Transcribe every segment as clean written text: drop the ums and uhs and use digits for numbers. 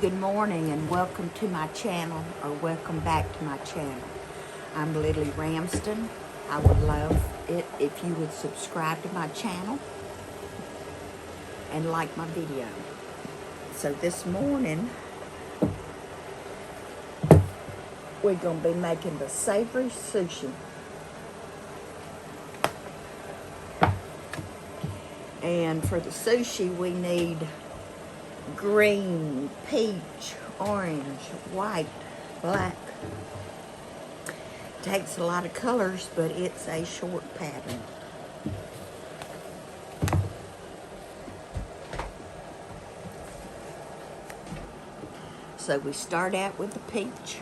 Good morning and welcome to my channel, or welcome back to my channel. I'm Lily Ramsden. I would love it if you would subscribe to my channel and like my video. So this morning, we're going to be making the savory sushi. And for the sushi, we need green, peach, orange, white, black. Takes a lot of colors, but it's a short pattern. So we start out with the peach,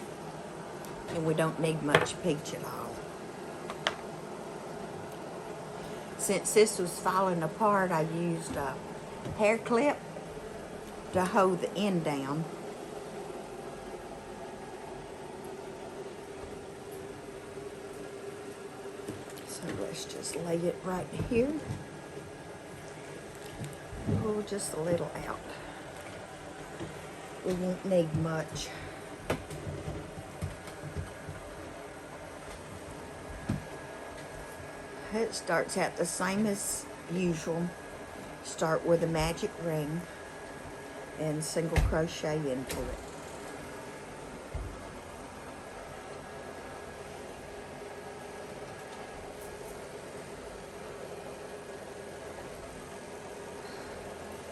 and we don't need much peach at all. Since this was falling apart, I used a hair clip to hold the end down. So let's just lay it right here. Pull just a little out. We won't need much. It starts out the same as usual. Start with a magic ring and single crochet into it.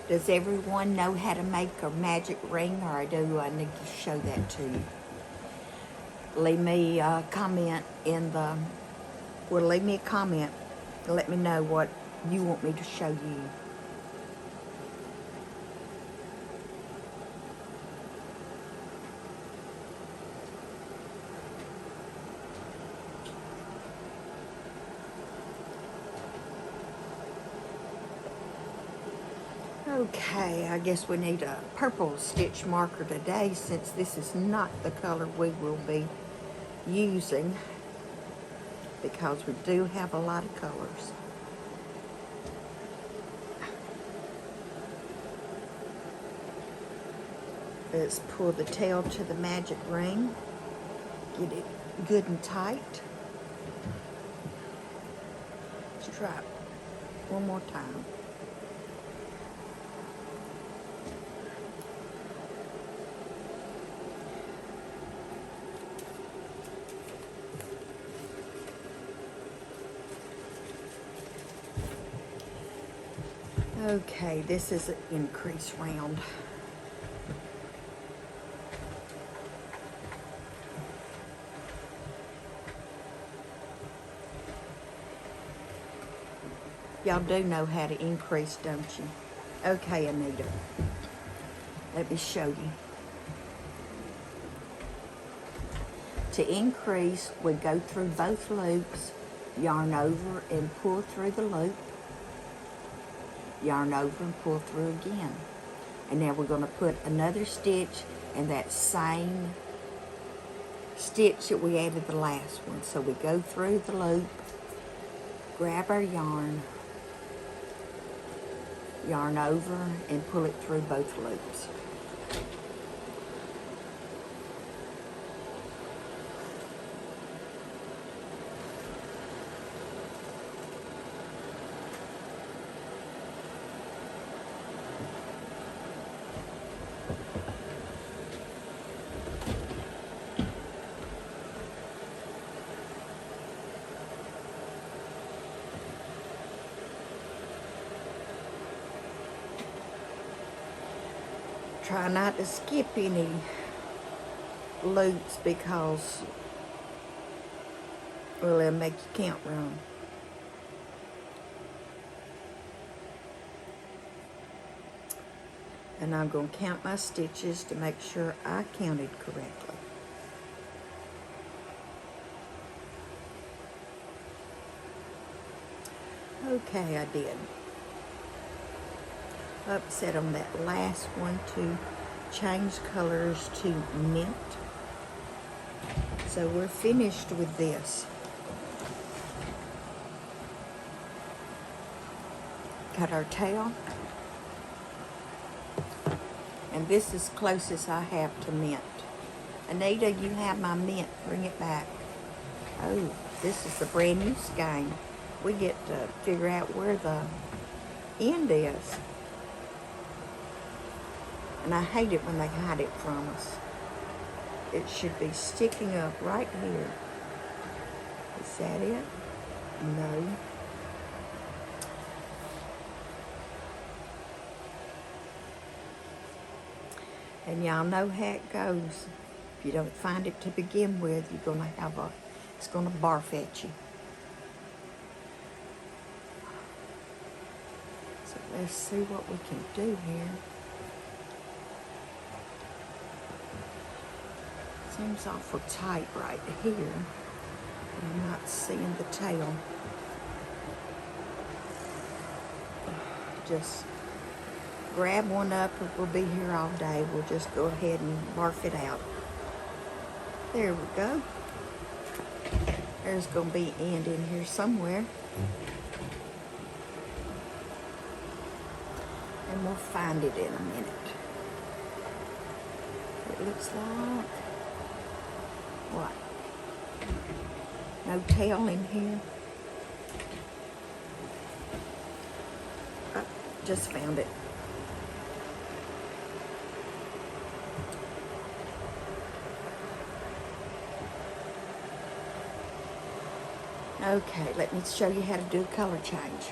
Does everyone know how to make a magic ring, or do I need to show that to you? Leave me a comment leave me a comment and let me know what you want me to show you. Okay, I guess we need a purple stitch marker today, since this is not the color we will be using, because we do have a lot of colors. Let's pull the tail to the magic ring, get it good and tight. Let's try it one more time. Okay, this is an increase round. Y'all do know how to increase, don't you? Okay, Anita, let me show you. To increase, we go through both loops, yarn over and pull through the loop, yarn over and pull through again. And now we're going to put another stitch in that same stitch that we added the last one. So we go through the loop, grab our yarn, yarn over and pull it through both loops. Try not to skip any loops, because, well, it'll make you count wrong. And I'm going to count my stitches to make sure I counted correctly. Okay, I did. Upset on that last one to change colors to mint. So we're finished with this. Cut our tail. And this is closest I have to mint. Anita, you have my mint. Bring it back. Oh, this is the brand new skein. We get to figure out where the end is. And I hate it when they hide it from us. It should be sticking up right here. Is that it? No. And y'all know how it goes. If you don't find it to begin with, you're gonna have it's gonna barf at you. So let's see what we can do here. Seems awful tight right here. I'm not seeing the tail. Just grab one up, or we'll be here all day. We'll just go ahead and barf it out. There we go. There's gonna be end in here somewhere. And we'll find it in a minute. It looks like, what? No tail in here. Oh, just found it. Okay, let me show you how to do a color change.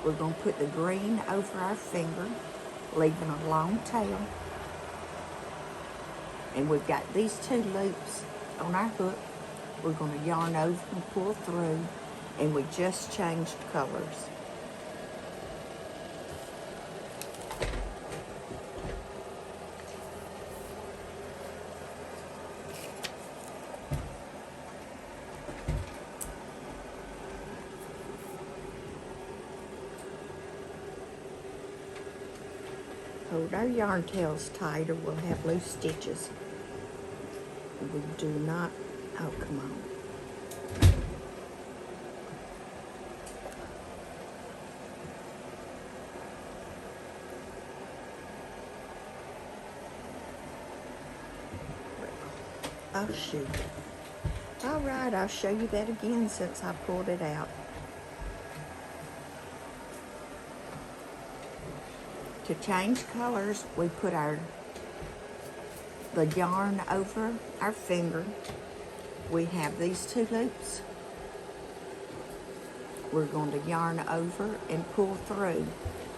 We're going to put the green over our finger, leaving a long tail. And we've got these 2 loops on our hook. We're going to yarn over and pull through, and we just changed colors. Hold our yarn tails tight or we'll have loose stitches. We do not, oh, come on. Oh, shoot. All right, I'll show you that again since I pulled it out. To change colors, we put the yarn over our finger. We have these 2 loops. We're going to yarn over and pull through.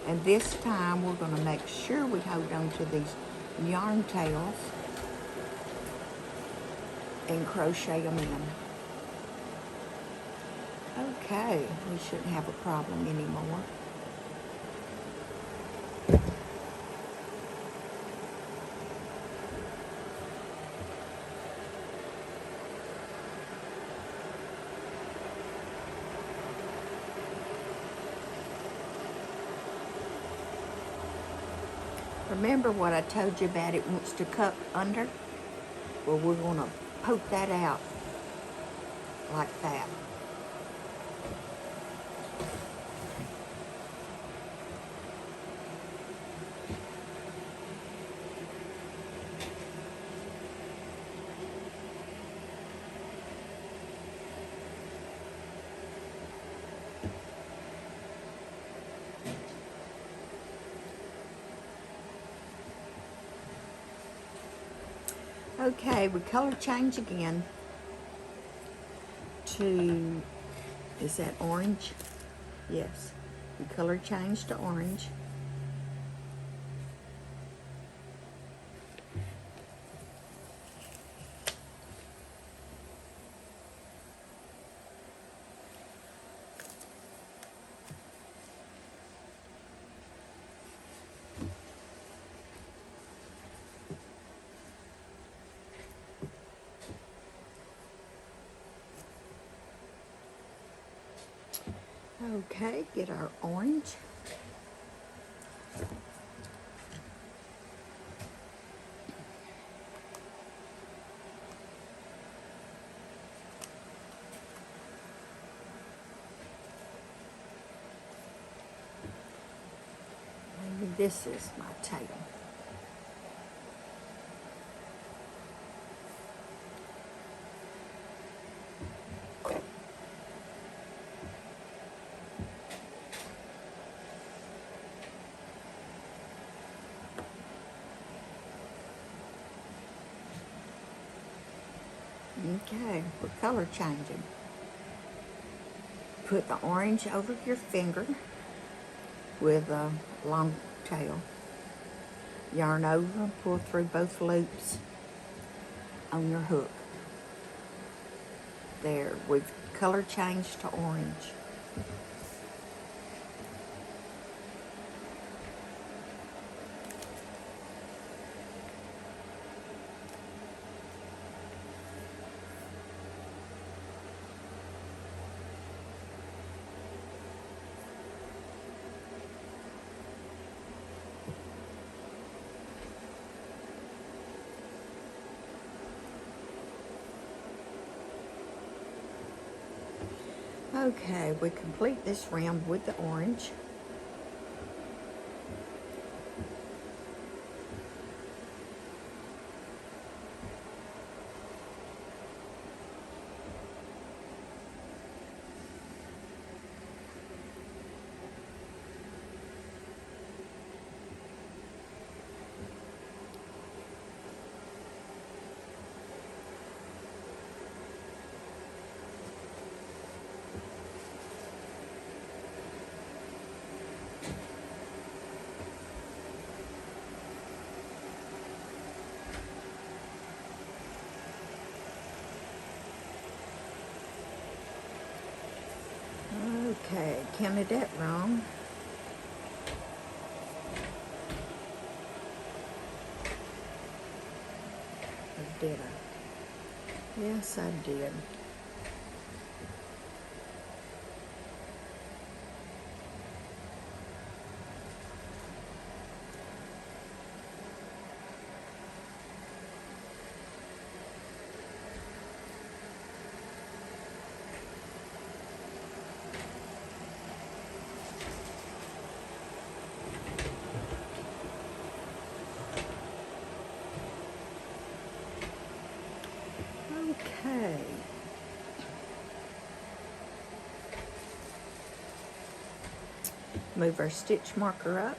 And this time we're going to make sure we hold on to these yarn tails and crochet them in. Okay, we shouldn't have a problem anymore. Remember what I told you about it wants to cut under? Well, we're going to poke that out like that. Okay, we color change again to, is that orange? Yes, we color change to orange. Okay, get our orange. Maybe this is my tail. Okay, we're color changing. Put the orange over your finger with a long tail. Yarn over and pull through both loops on your hook. There, we've color changed to orange. Okay, we complete this round with the orange. Okay, counted that wrong. Or did I? Yes, I did. Okay. Move our stitch marker up.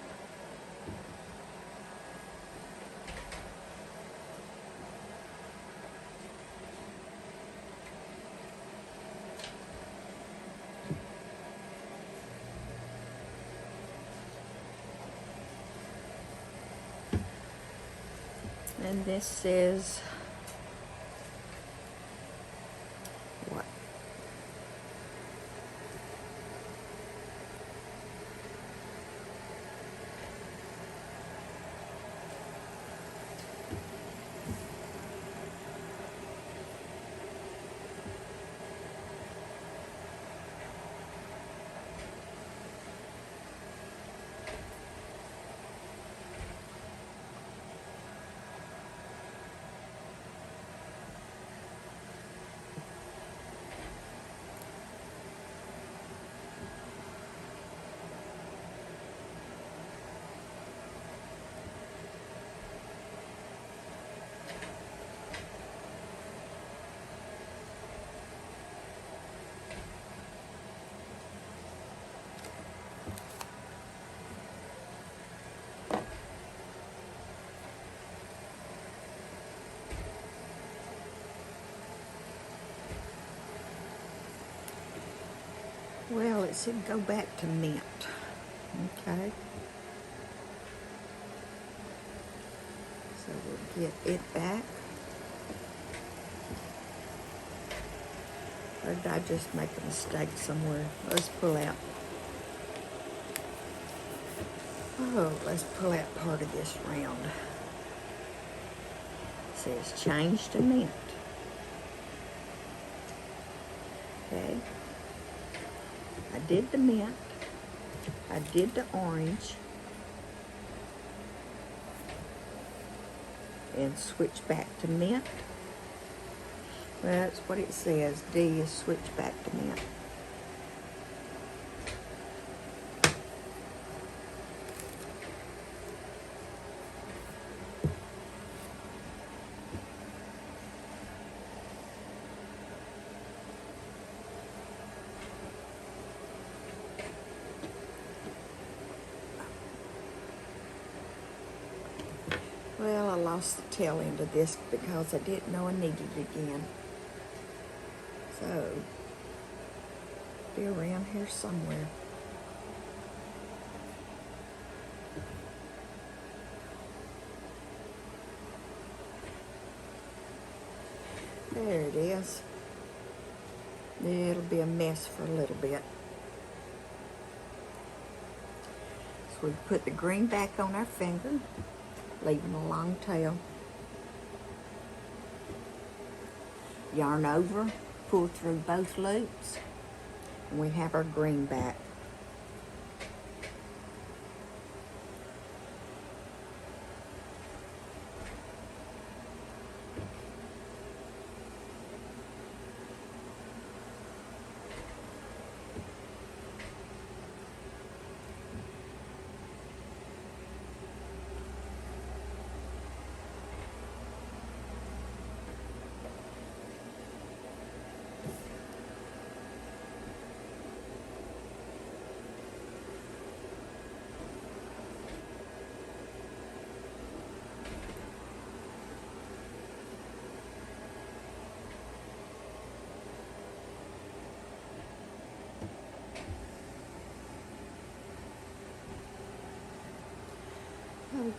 And this says what? Well, it said go back to mint. Okay. So we'll get it back. Or did I just make a mistake somewhere? Let's pull out. Oh, let's pull out part of this round. It says change to mint. Okay. I did the mint. I did the orange. And switch back to mint. Well, that's what it says. D is switch back to mint. Well, I lost the tail end of this because I didn't know I needed it again. So, be around here somewhere. There it is. It'll be a mess for a little bit. So we put the green back on our finger, leaving a long tail. Yarn over, pull through both loops, and we have our green back.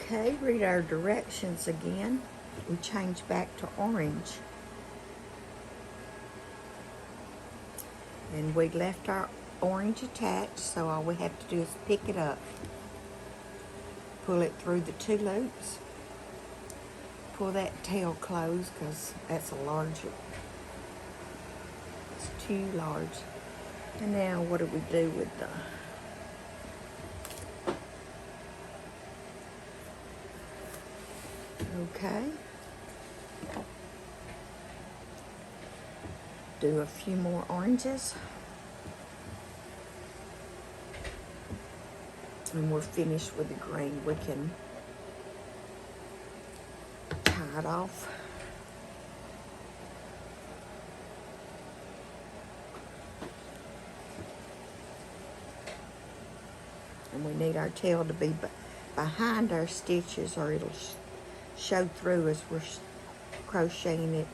Okay, read our directions again. We change back to orange. And we left our orange attached, so all we have to do is pick it up. Pull it through the 2 loops. Pull that tail closed because that's a large, it's too large. And now what do we do with the okay. Do a few more oranges. And we're finished with the green. We can tie it off. And we need our tail to be behind our stitches, or it'll show through as we're crocheting it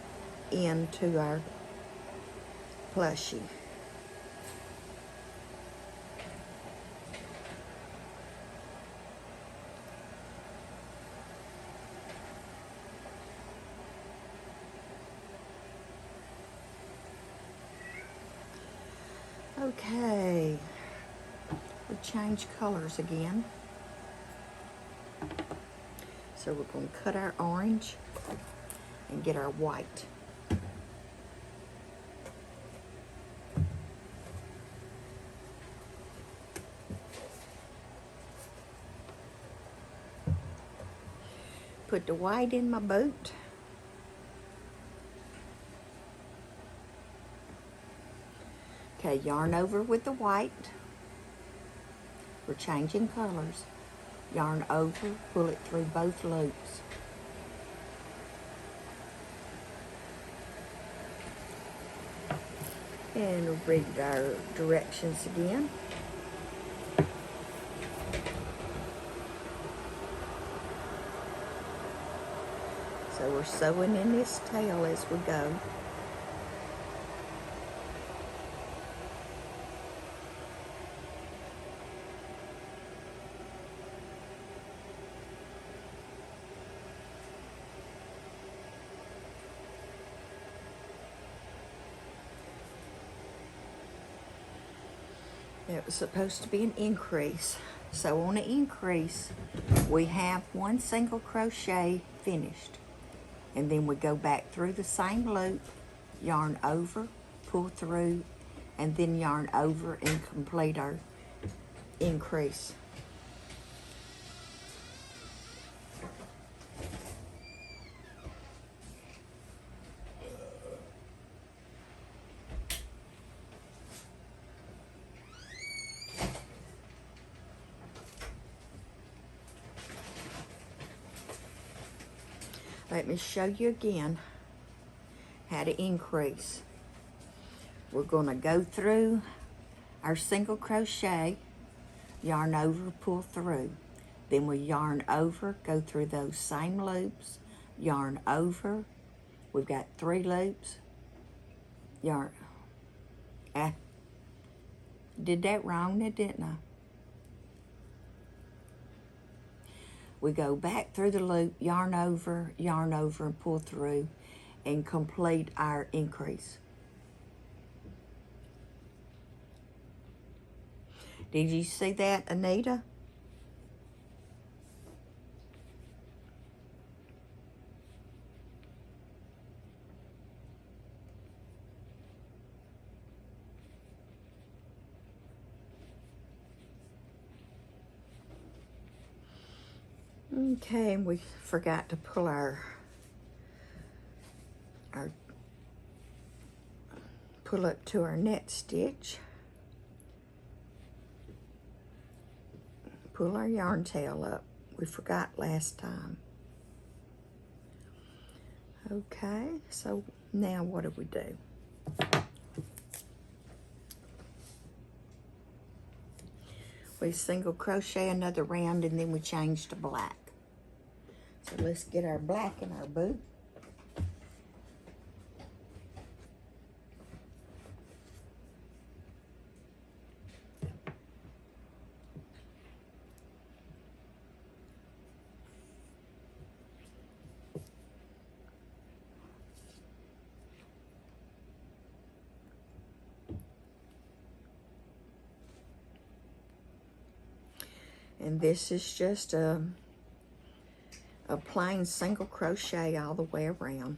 into our plushie. Okay, we change colors again. So we're going to cut our orange and get our white. Put the white in my boot. Okay, yarn over with the white. We're changing colors. Yarn over, pull it through both loops. And we'll read our directions again. So we're sewing in this tail as we go. It was supposed to be an increase. So on an increase, we have 1 single crochet finished. And then we go back through the same loop, yarn over, pull through, and then yarn over and complete our increase. Let me show you again how to increase. We're going to go through our single crochet, yarn over, pull through. Then we yarn over, go through those same loops, yarn over. We've got 3 loops, yarn, I did that wrong, didn't I? We go back through the loop, yarn over, and pull through, and complete our increase. Did you see that, Anita? Okay, we forgot to pull our pull up to our net stitch. Pull our yarn tail up. We forgot last time. Okay, so now what do we do? We single crochet another round and then we change to black. So let's get our black in our boot. And this is just a plain single crochet all the way around.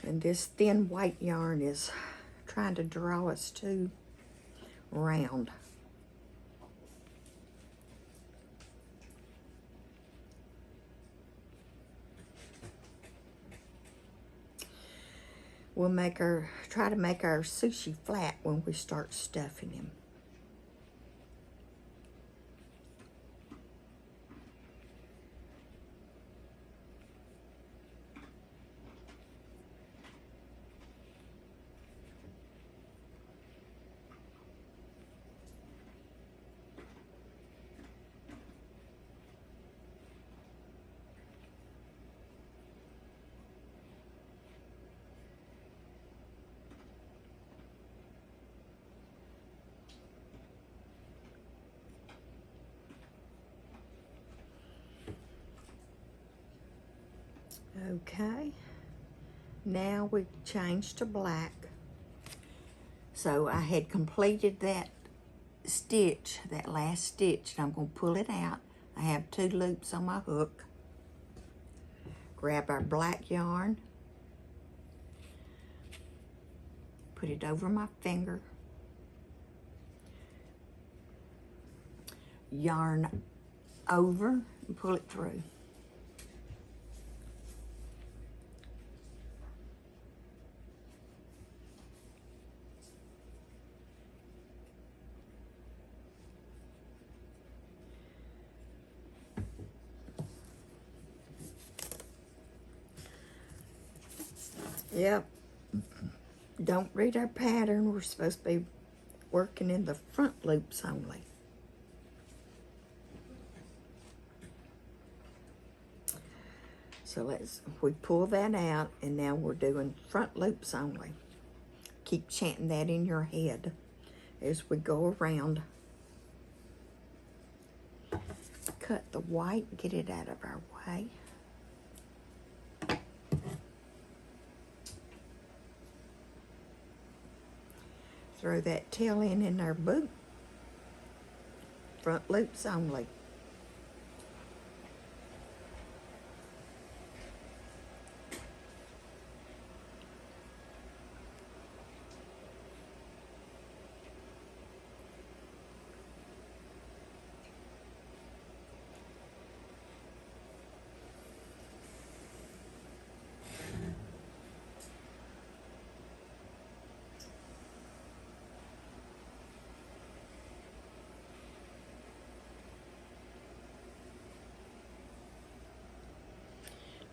And this thin white yarn is trying to draw us too round. We'll try to make our sushi flat when we start stuffing him. Okay, now we change to black. So I had completed that stitch, that last stitch, and I'm going to pull it out. I have 2 loops on my hook. Grab our black yarn, put it over my finger, yarn over, and pull it through. Yep. Don't read our pattern. We're supposed to be working in the front loops only. So we pull that out, and now we're doing front loops only. Keep chanting that in your head as we go around. Cut the white, get it out of our way. Throw that tail in our boot. Front loops only.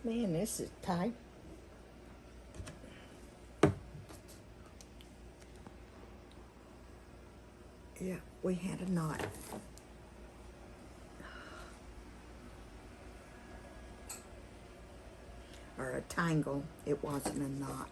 Man, this is tight. Yeah, we had a knot. Or a tangle. It wasn't a knot.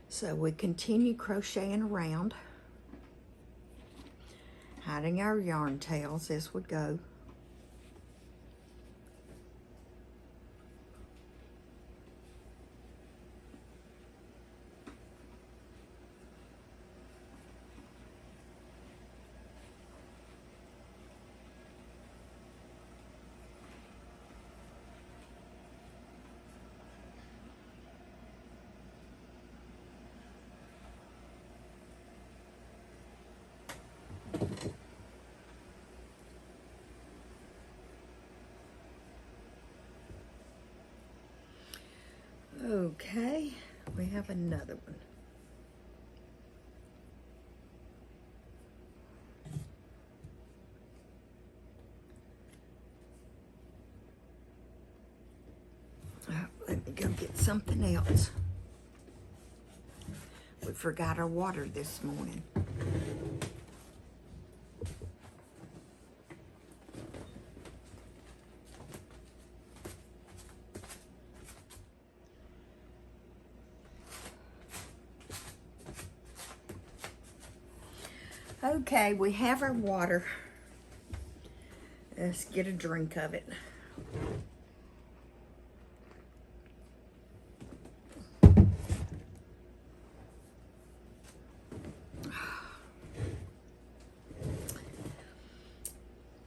So we continue crocheting around, hiding our yarn tails as we go. Okay, we have another one. Let me go get something else. We forgot our water this morning. Okay, we have our water. Let's get a drink of it.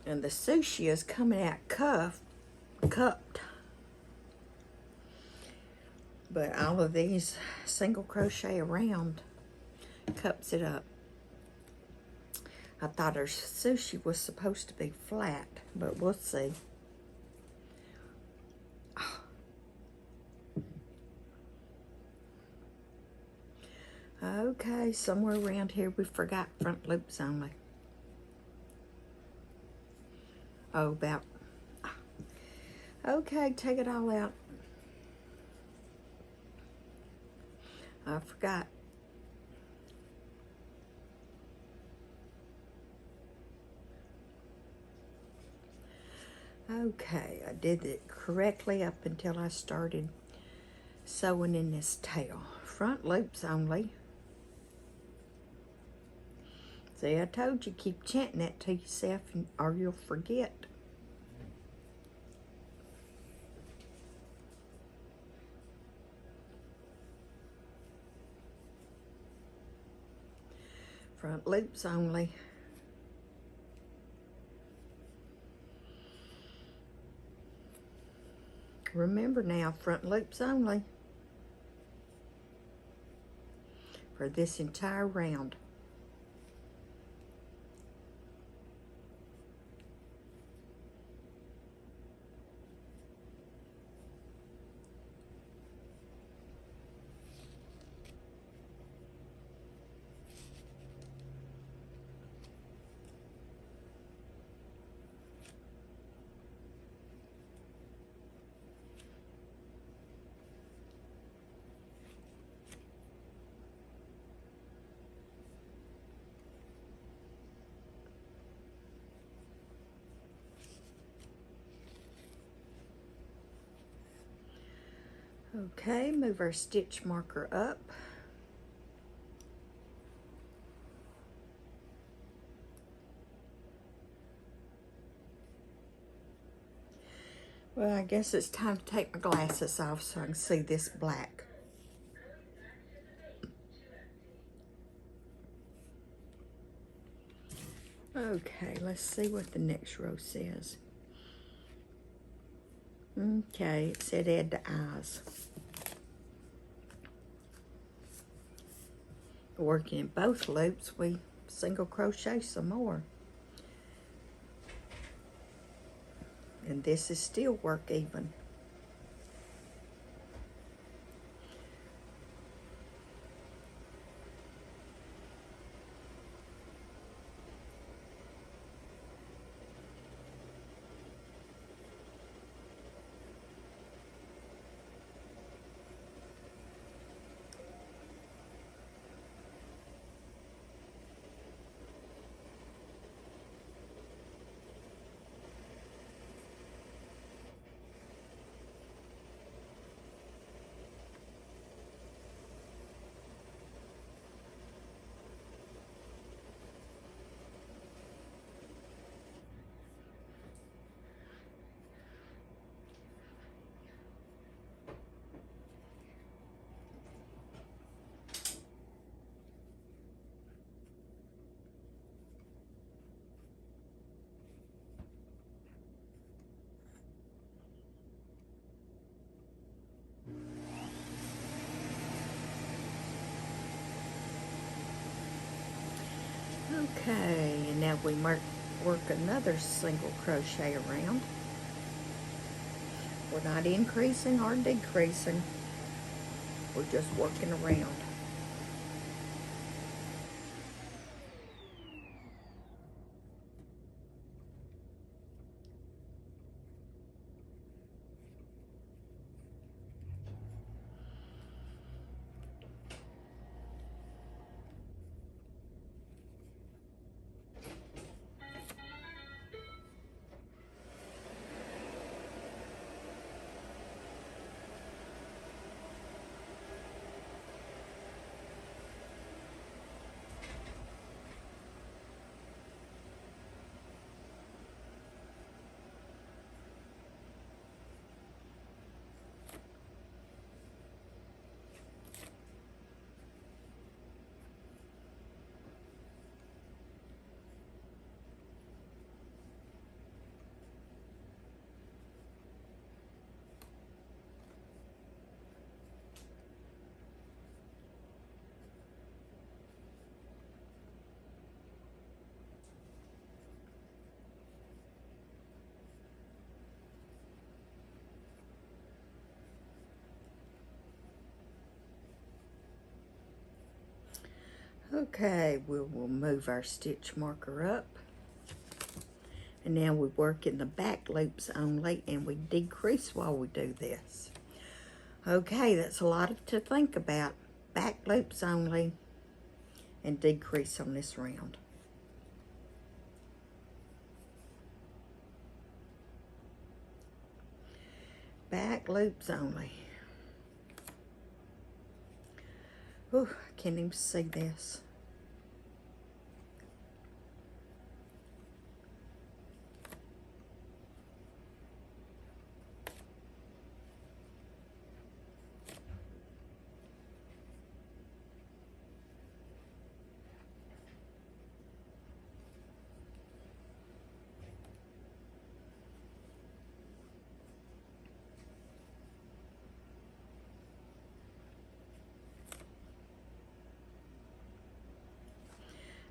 And the sushi is coming out cupped. But all of these single crochet around cups it up. I thought our sushi was supposed to be flat, but we'll see. Okay, somewhere around here we forgot front loops only. Oh, about. Okay, take it all out. I forgot. Okay, I did it correctly up until I started sewing in this tail. Front loops only. See, I told you, keep chanting that to yourself or you'll forget. Front loops only. Remember now, front loops only for this entire round. Okay, move our stitch marker up. Well, I guess it's time to take my glasses off so I can see this black. Okay, let's see what the next row says. Okay, it said add the eyes. Working in both loops, we single crochet some more. And this is still work even. Okay, and now we work another single crochet around. We're not increasing or decreasing. We're just working around. Okay, we'll move our stitch marker up. And now we work in the back loops only, and we decrease while we do this. Okay, that's a lot to think about. Back loops only and decrease on this round. Back loops only. Ooh, I can't even see this.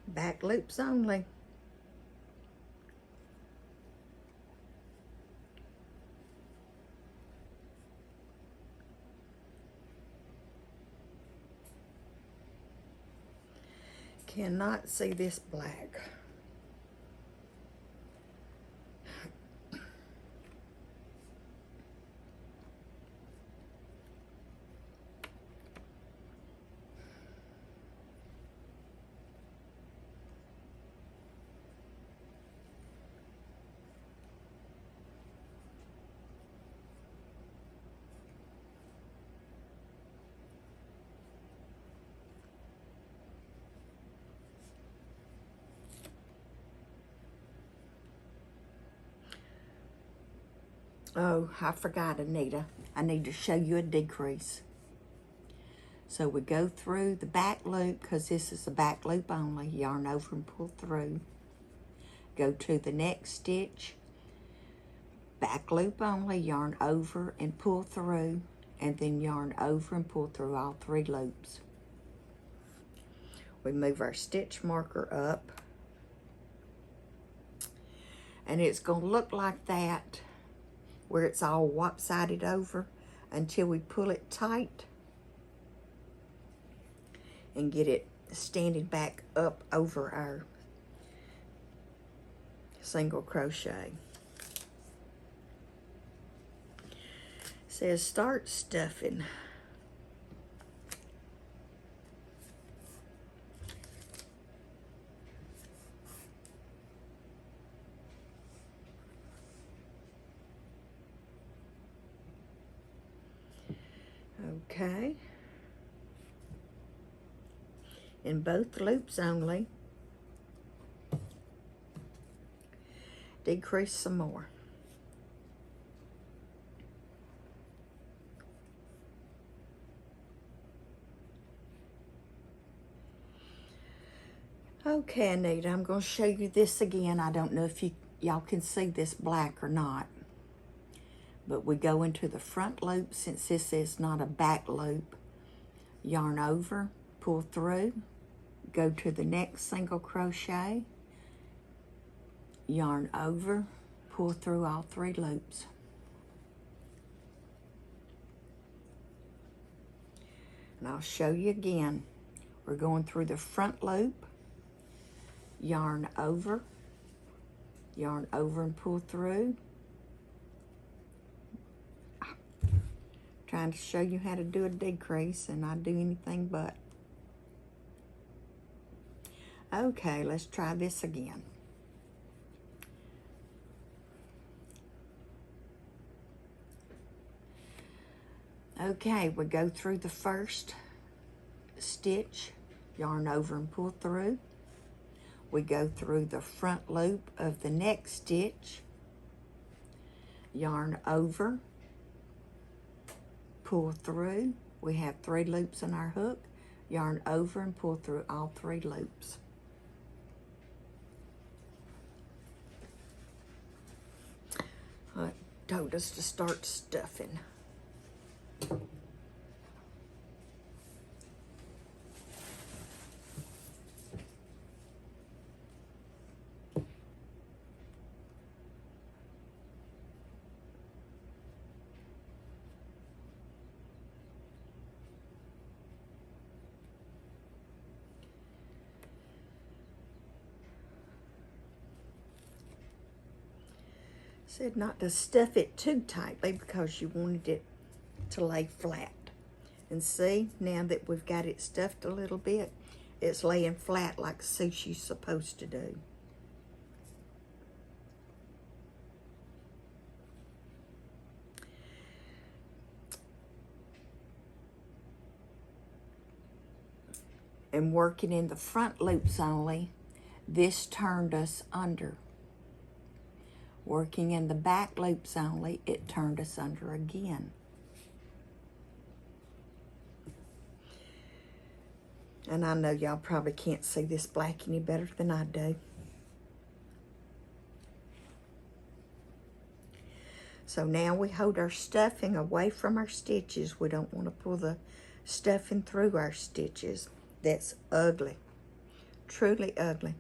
Back loops only. Cannot see this black. Oh, I forgot, Anita. I need to show you a decrease. So we go through the back loop, because this is the back loop only. Yarn over and pull through. Go to the next stitch. Back loop only. Yarn over and pull through. And then yarn over and pull through all 3 loops. We move our stitch marker up. And it's going to look like that, where it's all lopsided over, until we pull it tight and get it standing back up over our single crochet. It says start stuffing. Okay. In both loops only. Decrease some more. Okay, Anita, I'm going to show you this again. I don't know if y'all can see this black or not. But we go into the front loop, since this is not a back loop. Yarn over, pull through, go to the next single crochet, yarn over, pull through all 3 loops. And I'll show you again. We're going through the front loop, yarn over and pull through. Trying to show you how to do a decrease, and I do anything but. Okay, let's try this again. Okay, we go through the first stitch, yarn over and pull through. We go through the front loop of the next stitch, yarn over, pull through. We have 3 loops in our hook, yarn over and pull through all 3 loops. It told us to start stuffing. Said not to stuff it too tightly because you wanted it to lay flat. And see, now that we've got it stuffed a little bit, it's laying flat like sushi's supposed to do. And working in the front loops only, this turned us under. Working in the back loops only, it turned us under again. And I know y'all probably can't see this black any better than I do. So now we hold our stuffing away from our stitches. We don't want to pull the stuffing through our stitches. That's ugly, truly ugly.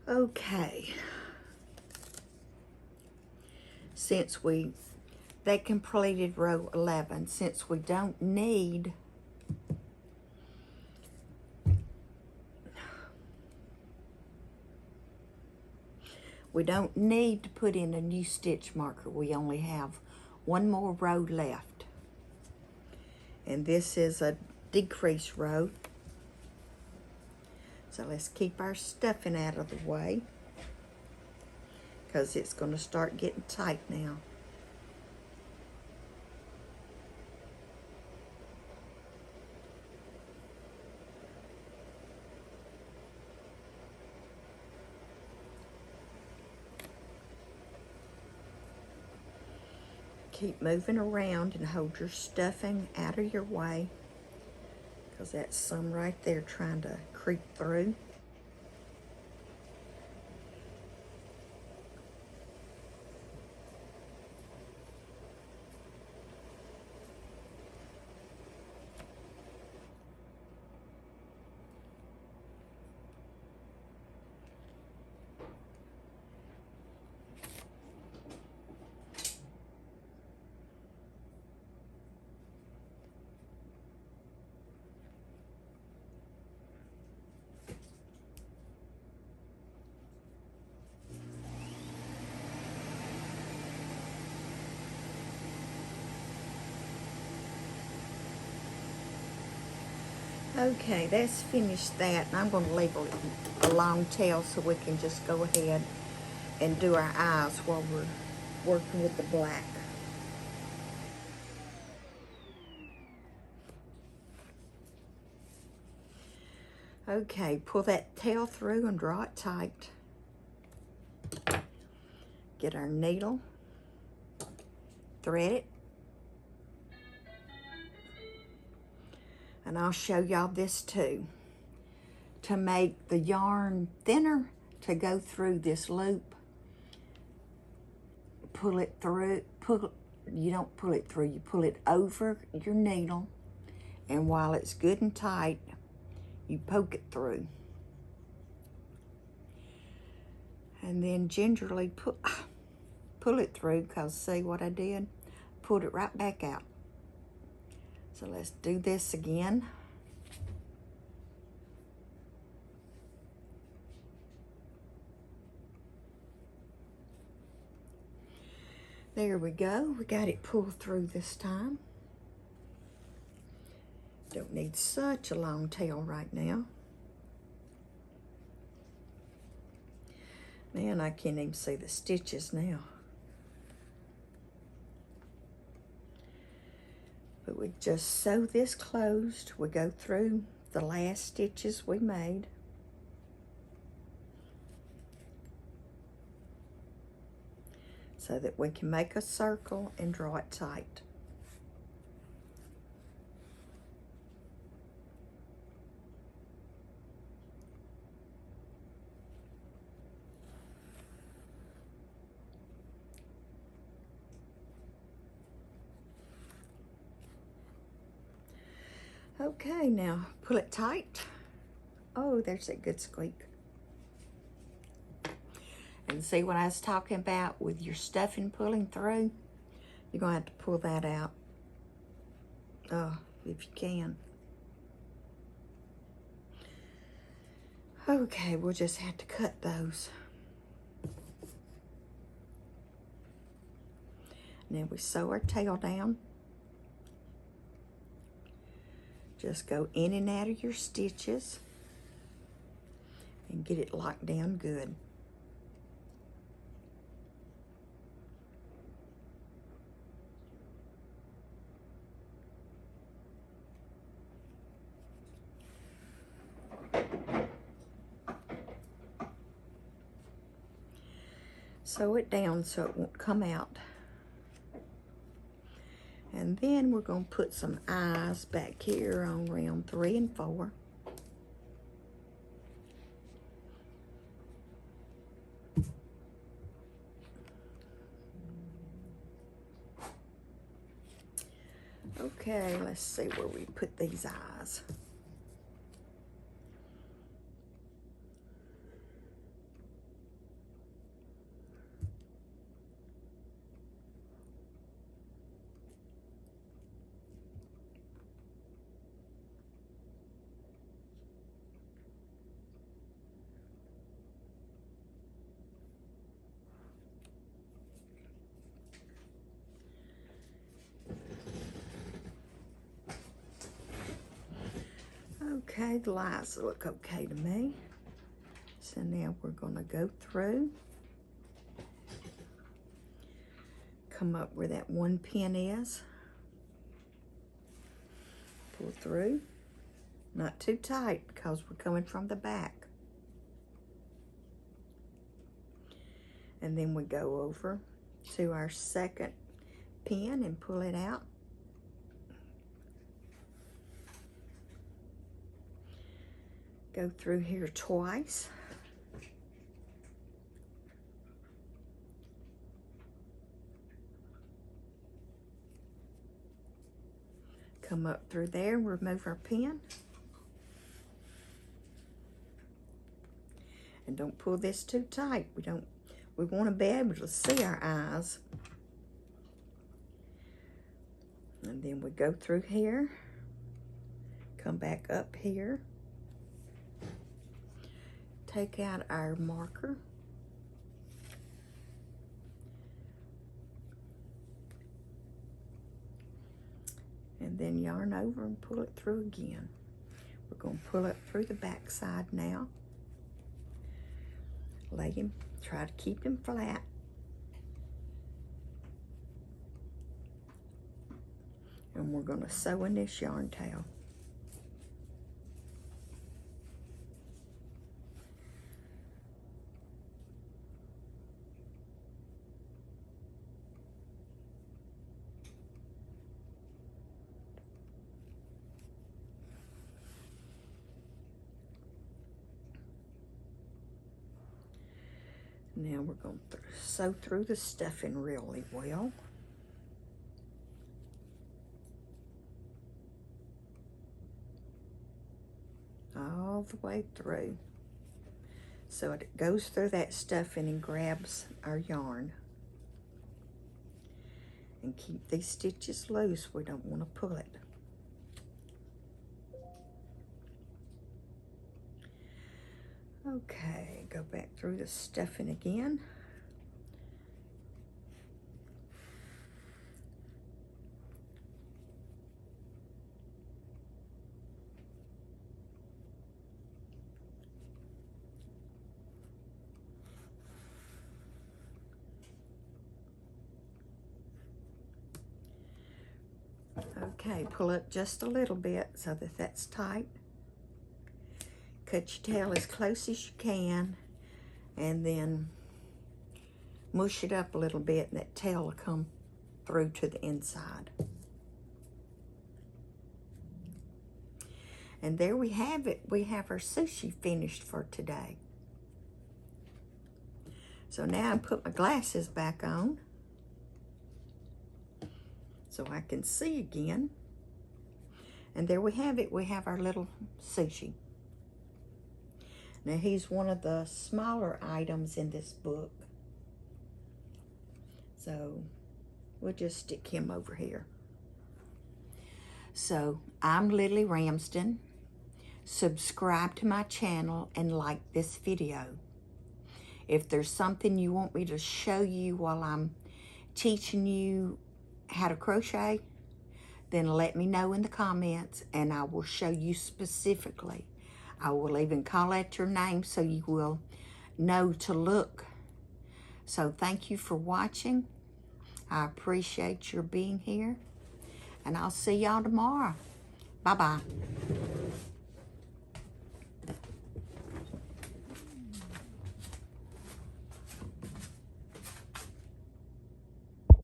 Okay, since they completed row 11, since we don't need to put in a new stitch marker. We only have 1 more row left, and this is a decrease row. So let's keep our stuffing out of the way because it's going to start getting tight now. Keep moving around and hold your stuffing out of your way, because that's some right there trying to creep through. Okay, let's finish that, and I'm going to leave a long tail so we can just go ahead and do our eyes while we're working with the black. Okay, pull that tail through and draw it tight. Get our needle, thread it, and I'll show y'all this too. To make the yarn thinner to go through this loop, pull it through, you don't pull it through, you pull it over your needle, and while it's good and tight, you poke it through. And then gingerly pull it through, because see what I did? Pulled it right back out. So let's do this again. There we go. We got it pulled through this time. Don't need such a long tail right now. Man, I can't even see the stitches now. But we just sew this closed. We go through the last stitches we made. So that we can make a circle and draw it tight. Okay, now pull it tight. Oh, there's that good squeak. And see what I was talking about with your stuffing pulling through? You're going to have to pull that out. Oh, if you can. Okay, we'll just have to cut those. Now we sew our tail down. Just go in and out of your stitches and get it locked down good. Sew it down so it won't come out. And then we're going to put some eyes back here on round 3 and 4. Okay, let's see where we put these eyes. Okay, the lights look okay to me. So now we're going to go through, come up where that one pin is, pull through, not too tight because we're coming from the back. And then we go over to our second pin and pull it out. Go through here twice. Come up through there, remove our pin. And don't pull this too tight. We want to be able to see our eyes. And then we go through here, come back up here, take out our marker, and then yarn over and pull it through again. We're going to pull it through the back side now. Lay him, try to keep him flat. And we're going to sew in this yarn tail. Now we're going to sew through the stuffing really well. All the way through. So it goes through that stuffing and grabs our yarn. And keep these stitches loose. We don't want to pull it. Okay, go back through the stuffing again. Okay, pull up just a little bit so that that's tight. Cut your tail as close as you can, and then mush it up a little bit, and that tail will come through to the inside. And there we have it. We have our sushi finished for today. So now I put my glasses back on so I can see again. And there we have it. We have our little sushi. Now he's one of the smaller items in this book. So we'll just stick him over here. So I'm Lily Ramsden. Subscribe to my channel and like this video. If there's something you want me to show you while I'm teaching you how to crochet, then let me know in the comments and I will show you specifically. I will even call out your name so you will know to look. So thank you for watching. I appreciate your being here. And I'll see y'all tomorrow. Bye-bye.